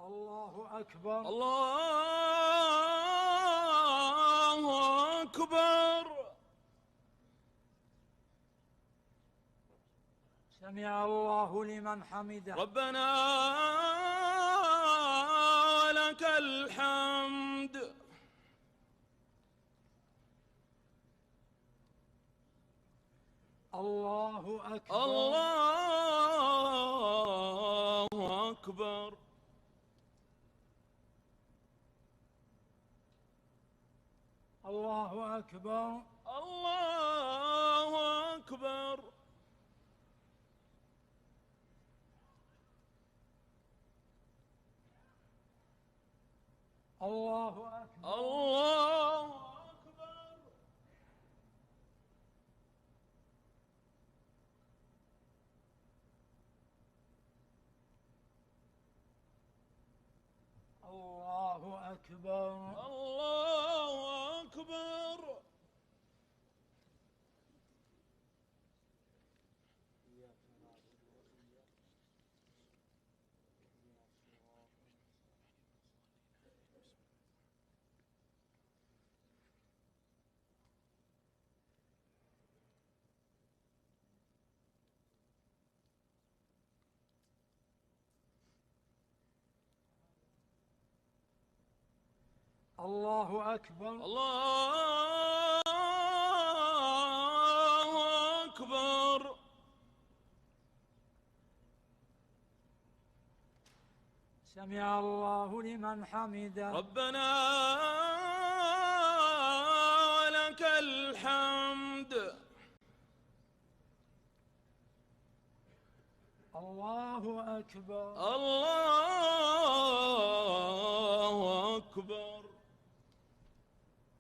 الله أكبر. الله أكبر. سمع الله لمن حمده. ربنا ولك الحمد. الله أكبر. الله أكبر. الله أكبر. الله أكبر. الله أكبر. الله أكبر. الله أكبر. الله أكبر. الله أكبر. الله أكبر. سمع الله لمن حمده. ربنا ولك الحمد. الله أكبر. الله أكبر.